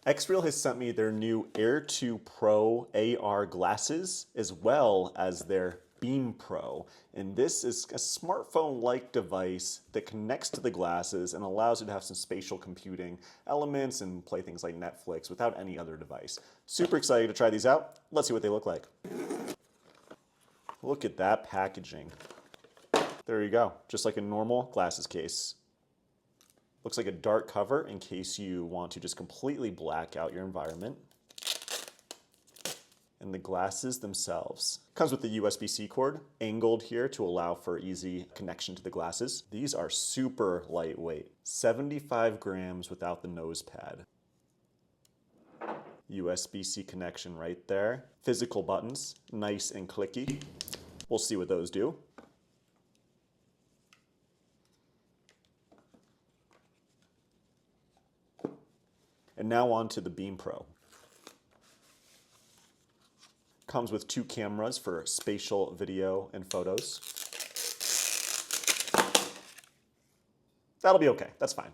XREAL has sent me their new Air 2 Pro AR glasses as well as their Beam Pro. And this is a smartphone-like device that connects to the glasses and allows you to have some spatial computing elements and play things like Netflix without any other device. Super excited to try these out. Let's see what they look like. Look at that packaging. There you go, just like a normal glasses case. Looks like a dark cover in case you want to just completely black out your environment. And the glasses themselves. Comes with the USB-C cord, angled here to allow for easy connection to the glasses. These are super lightweight, 75 grams without the nose pad. USB-C connection right there. Physical buttons, nice and clicky. We'll see what those do. And now on to the Beam Pro. Comes with 2 cameras for spatial video and photos. That'll be okay, that's fine.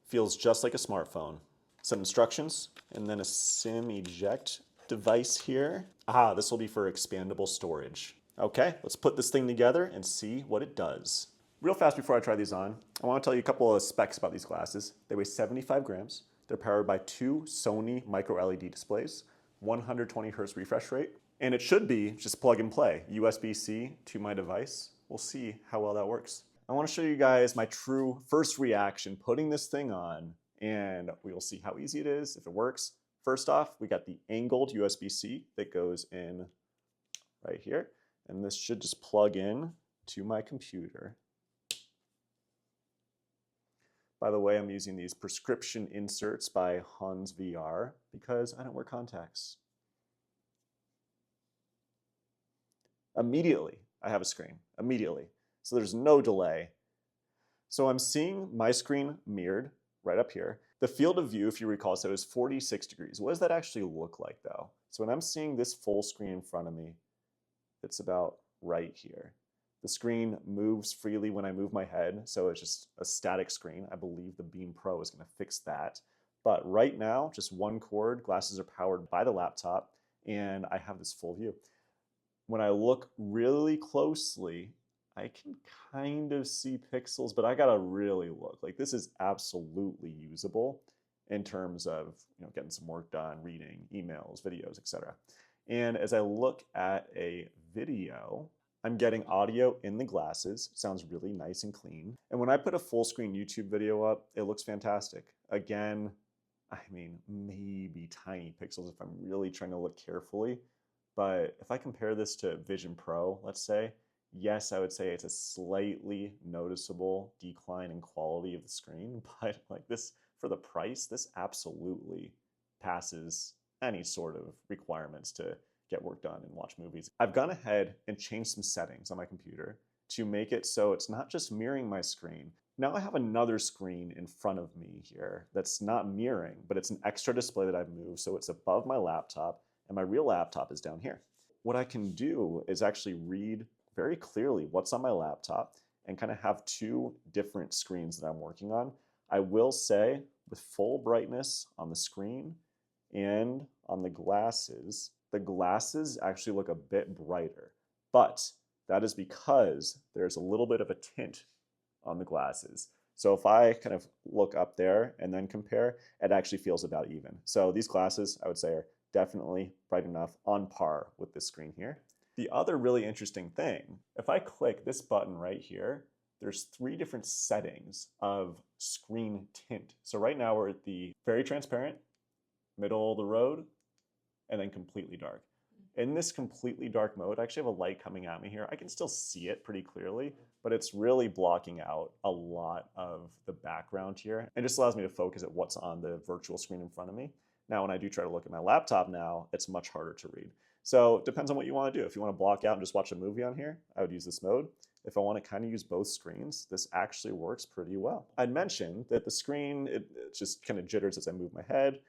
Feels just like a smartphone. Some instructions, and then a SIM eject device here. Ah, this will be for expandable storage. Okay, let's put this thing together and see what it does. Real fast before I try these on, I want to tell you a couple of specs about these glasses. They weigh 75 grams. They're powered by 2 Sony micro LED displays, 120 Hz refresh rate, and it should be just plug and play, USB-C to my device. We'll see how well that works. I want to show you guys my true first reaction putting this thing on, and we will see how easy it is, if it works. First off, we got the angled USB-C that goes in right here, and this should just plug in to my computer. By the way, I'm using these prescription inserts by Hans VR because I don't wear contacts. Immediately, I have a screen, immediately. So there's no delay. So I'm seeing my screen mirrored right up here. The field of view, if you recall, said it was 46 degrees. What does that actually look like though? So when I'm seeing this full screen in front of me, it's about right here. The screen moves freely when I move my head, so it's just a static screen. I believe the Beam Pro is going to fix that. But right now, just one cord, glasses are powered by the laptop, and I have this full view. When I look really closely, I can kind of see pixels, but I gotta really look. Like, this is absolutely usable in terms of getting some work done, reading, emails, videos, etc. And as I look at a video, I'm getting audio in the glasses. It sounds really nice and clean. And when I put a full screen YouTube video up, it looks fantastic. Again, I mean, maybe tiny pixels if I'm really trying to look carefully. But if I compare this to Vision Pro, let's say, yes, I would say it's a slightly noticeable decline in quality of the screen. But like this, for the price, this absolutely passes any sort of requirements to get work done and watch movies. I've gone ahead and changed some settings on my computer to make it so it's not just mirroring my screen. Now I have another screen in front of me here that's not mirroring, but it's an extra display that I've moved, so it's above my laptop, and my real laptop is down here. What I can do is actually read very clearly what's on my laptop and kind of have 2 different screens that I'm working on. I will say, with full brightness on the screen and on the glasses actually look a bit brighter, but that is because there's a little bit of a tint on the glasses. So if I kind of look up there and then compare, it actually feels about even. So these glasses, I would say, are definitely bright enough, on par with this screen here. The other really interesting thing, if I click this button right here, there's 3 different settings of screen tint. So right now we're at the very transparent, middle of the road, and then completely dark. In this completely dark mode, I actually have a light coming at me here. I can still see it pretty clearly, but it's really blocking out a lot of the background here. It just allows me to focus at what's on the virtual screen in front of me. Now, when I do try to look at my laptop now, it's much harder to read. So it depends on what you want to do. If you want to block out and just watch a movie on here, I would use this mode. If I want to kind of use both screens, this actually works pretty well. I'd mentioned that the screen, it just kind of jitters as I move my head.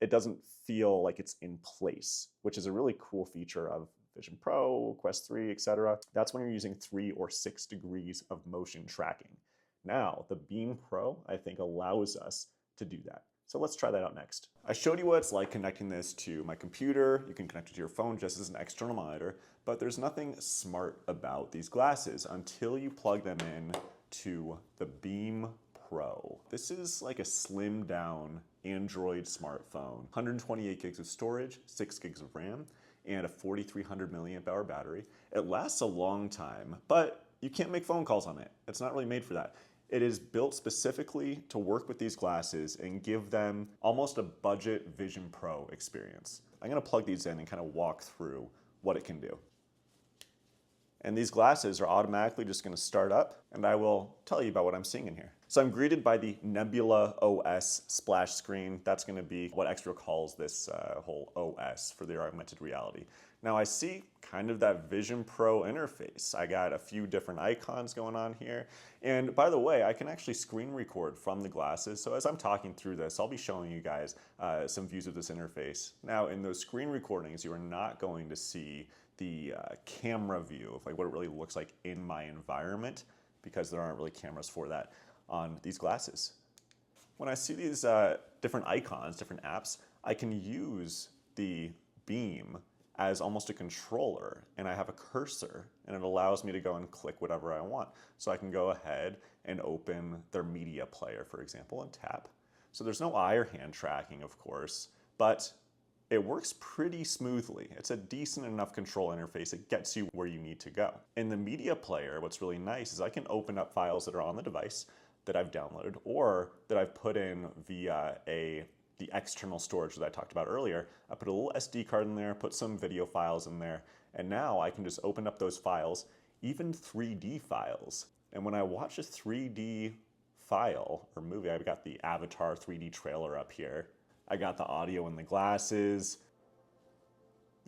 It doesn't feel like it's in place, which is a really cool feature of Vision Pro, Quest 3, etc. That's when you're using 3 or 6 degrees of motion tracking. Now, the Beam Pro, I think, allows us to do that. So let's try that out next. I showed you what it's like connecting this to my computer. You can connect it to your phone just as an external monitor, but there's nothing smart about these glasses until you plug them in to the Beam Pro. This is like a slimmed down Android smartphone, 128 gigs of storage, 6 gigs of RAM, and a 4,300 milliamp hour battery. It lasts a long time, but you can't make phone calls on it. It's not really made for that. It is built specifically to work with these glasses and give them almost a budget Vision Pro experience. I'm gonna plug these in and kind of walk through what it can do. And these glasses are automatically just gonna start up, and I will tell you about what I'm seeing in here. So I'm greeted by the Nebula OS splash screen. That's gonna be what XREAL calls this whole OS for the augmented reality. Now I see kind of that Vision Pro interface. I got a few different icons going on here. And by the way, I can actually screen record from the glasses. So as I'm talking through this, I'll be showing you guys some views of this interface. Now in those screen recordings, you are not going to see the camera view of like what it really looks like in my environment, because there aren't really cameras for that on these glasses. When I see these different icons, different apps, I can use the Beam as almost a controller, and I have a cursor, and it allows me to go and click whatever I want. So I can go ahead and open their media player, for example, and tap. So there's no eye or hand tracking, of course, but it works pretty smoothly. It's a decent enough control interface. It gets you where you need to go. In the media player, what's really nice is I can open up files that are on the device that I've downloaded or that I've put in via the external storage that I talked about earlier. I put a little SD card in there, put some video files in there, and now I can just open up those files, even 3D files. And when I watch a 3D file or movie, I've got the Avatar 3D trailer up here. I got the audio in the glasses.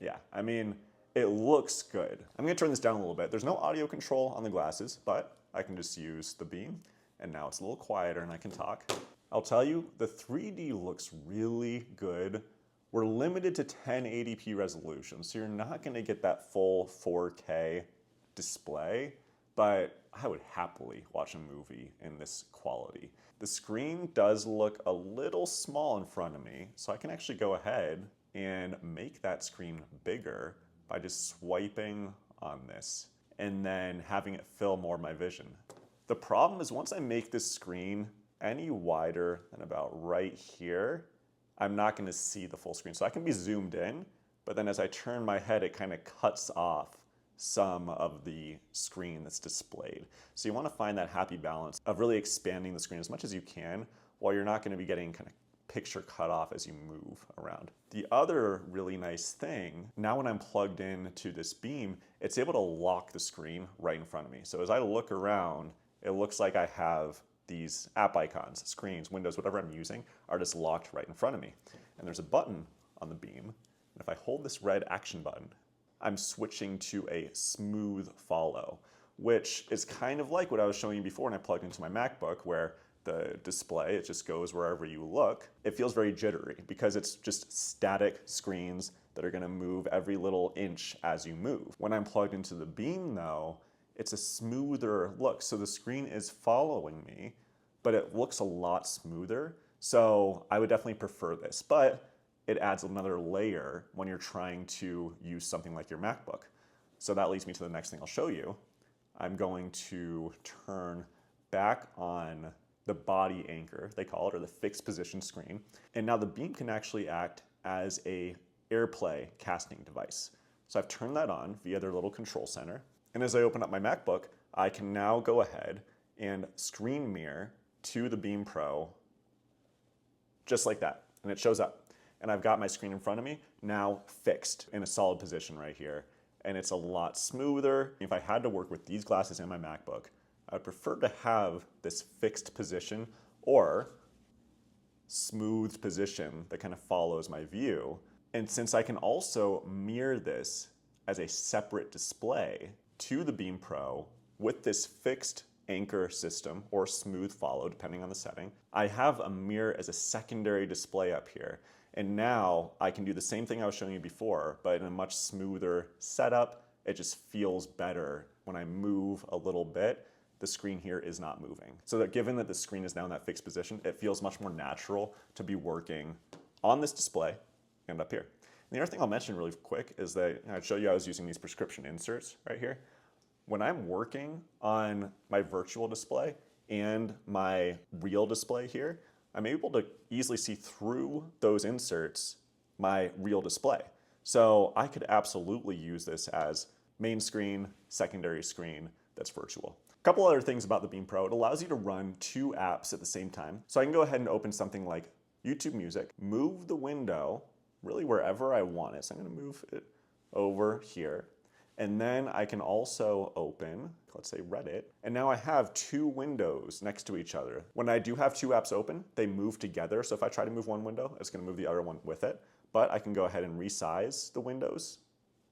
Yeah, I mean, it looks good. I'm gonna turn this down a little bit. There's no audio control on the glasses, but I can just use the Beam, and now it's a little quieter and I can talk. I'll tell you, the 3D looks really good. We're limited to 1080p resolution, so you're not gonna get that full 4K display, but I would happily watch a movie in this quality. The screen does look a little small in front of me, so I can actually go ahead and make that screen bigger by just swiping on this and then having it fill more of my vision. The problem is once I make this screen any wider than about right here, I'm not gonna see the full screen. So I can be zoomed in, but then as I turn my head, it kind of cuts off some of the screen that's displayed. So you wanna find that happy balance of really expanding the screen as much as you can, while you're not gonna be getting kind of picture cut off as you move around. The other really nice thing, now when I'm plugged in to this Beam, it's able to lock the screen right in front of me. So as I look around, it looks like I have these app icons, screens, windows, whatever I'm using, are just locked right in front of me. And there's a button on the Beam, and if I hold this red action button, I'm switching to a smooth follow, which is kind of like what I was showing you before when I plugged into my MacBook, where the display, it just goes wherever you look. It feels very jittery because it's just static screens that are gonna move every little inch as you move. When I'm plugged into the Beam though, it's a smoother look. So the screen is following me, but it looks a lot smoother. So I would definitely prefer this, but it adds another layer when you're trying to use something like your MacBook. So that leads me to the next thing I'll show you. I'm going to turn back on the body anchor, they call it, or the fixed position screen. And now the Beam can actually act as a AirPlay casting device. So I've turned that on via their little control center. And as I open up my MacBook, I can now go ahead and screen mirror to the Beam Pro, just like that, and it shows up. And I've got my screen in front of me, now fixed in a solid position right here. And it's a lot smoother. If I had to work with these glasses in my MacBook, I'd prefer to have this fixed position or smooth position that kind of follows my view. And since I can also mirror this as a separate display to the Beam Pro with this fixed anchor system or smooth follow, depending on the setting, I have a mirror as a secondary display up here. And now I can do the same thing I was showing you before, but in a much smoother setup. It just feels better when I move a little bit. the screen here is not moving. So that given that the screen is now in that fixed position, it feels much more natural to be working on this display and up here. And the other thing I'll mention really quick is that I'd show you I was using these prescription inserts right here. When I'm working on my virtual display and my real display here, I'm able to easily see through those inserts my real display. So I could absolutely use this as main screen, secondary screen that's virtual. A couple other things about the Beam Pro. It allows you to run 2 apps at the same time. So I can go ahead and open something like YouTube Music, move the window really wherever I want it. So I'm going to move it over here. And then I can also open, let's say Reddit, and now I have 2 windows next to each other. When I do have 2 apps open, they move together. So if I try to move one window, it's going to move the other one with it. But I can go ahead and resize the windows,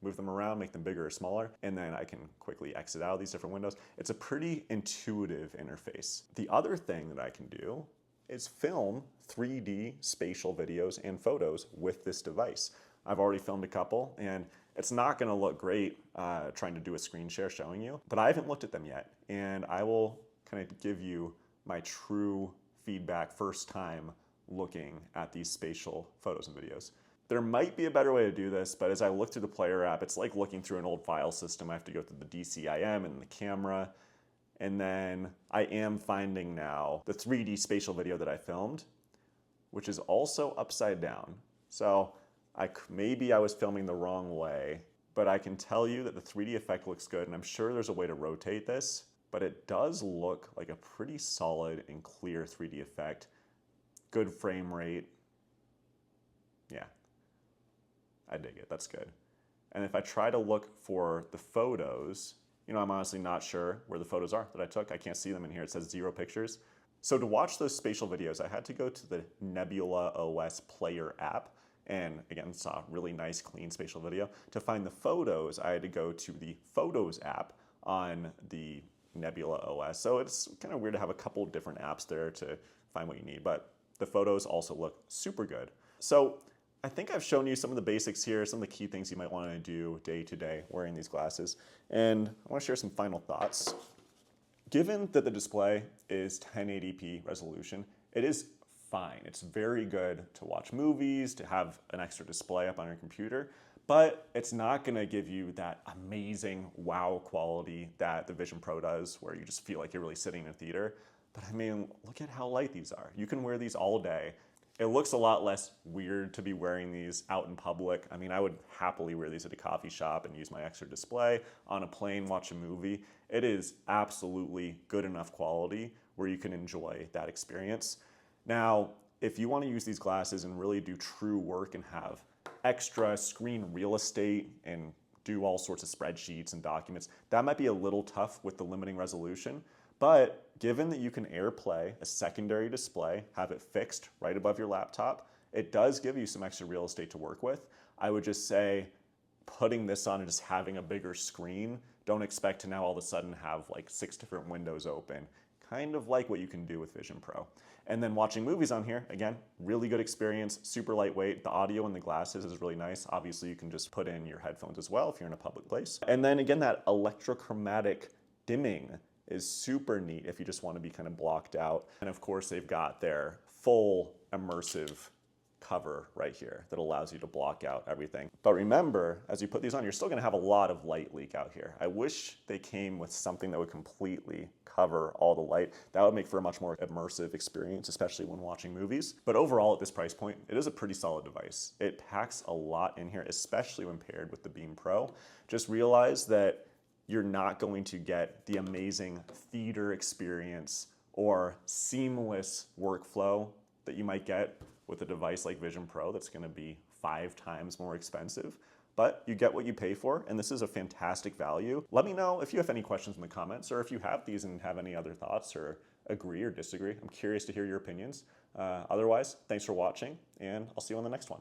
move them around, make them bigger or smaller, and then I can quickly exit out of these different windows. It's a pretty intuitive interface. The other thing that I can do is film 3D spatial videos and photos with this device. I've already filmed a couple, and it's not gonna look great trying to do a screen share showing you, but I haven't looked at them yet, and I will kind of give you my true feedback first time looking at these spatial photos and videos. There might be a better way to do this, but as I look through the player app, it's like looking through an old file system. I have to go through the DCIM and the camera, and then I am finding now the 3D spatial video that I filmed, which is also upside down. So maybe I was filming the wrong way, but I can tell you that the 3D effect looks good, and I'm sure there's a way to rotate this, but it does look like a pretty solid and clear 3D effect. Good frame rate. Yeah, I dig it, that's good. And if I try to look for the photos, I'm honestly not sure where the photos are that I took. I can't see them in here, it says 0 pictures. So to watch those spatial videos, I had to go to the Nebula OS Player app, and again, saw a really nice, clean spatial video. To find the photos, I had to go to the Photos app on the Nebula OS. So it's kind of weird to have a couple different apps there to find what you need, but the photos also look super good. So I think I've shown you some of the basics here, some of the key things you might want to do day to day wearing these glasses. And I want to share some final thoughts. Given that the display is 1080p resolution, it is fine. It's very good to watch movies, to have an extra display up on your computer, but it's not gonna give you that amazing wow quality that the Vision Pro does, where you just feel like you're really sitting in a theater. But I mean, look at how light these are. You can wear these all day. It looks a lot less weird to be wearing these out in public. I mean, I would happily wear these at a coffee shop and use my extra display, on a plane, watch a movie. It is absolutely good enough quality where you can enjoy that experience. Now, if you want to use these glasses and really do true work and have extra screen real estate and do all sorts of spreadsheets and documents, that might be a little tough with the limiting resolution. But given that you can AirPlay a secondary display, have it fixed right above your laptop, it does give you some extra real estate to work with. I would just say putting this on and just having a bigger screen, don't expect to now all of a sudden have like 6 different windows open, kind of like what you can do with Vision Pro. And then watching movies on here, again, really good experience, super lightweight. The audio in the glasses is really nice. Obviously, you can just put in your headphones as well if you're in a public place. And then again, that electrochromatic dimming is super neat if you just want to be kind of blocked out. And of course, they've got their full immersive cover right here that allows you to block out everything. But remember, as you put these on, you're still gonna have a lot of light leak out here. I wish they came with something that would completely cover all the light. That would make for a much more immersive experience, especially when watching movies. But overall, at this price point, it is a pretty solid device. It packs a lot in here, especially when paired with the Beam Pro. Just realize that you're not going to get the amazing theater experience or seamless workflow that you might get with a device like Vision Pro that's going to be 5 times more expensive. But you get what you pay for, and this is a fantastic value. Let me know if you have any questions in the comments, or if you have these and have any other thoughts or agree or disagree. I'm curious to hear your opinions. Otherwise, thanks for watching, and I'll see you on the next one.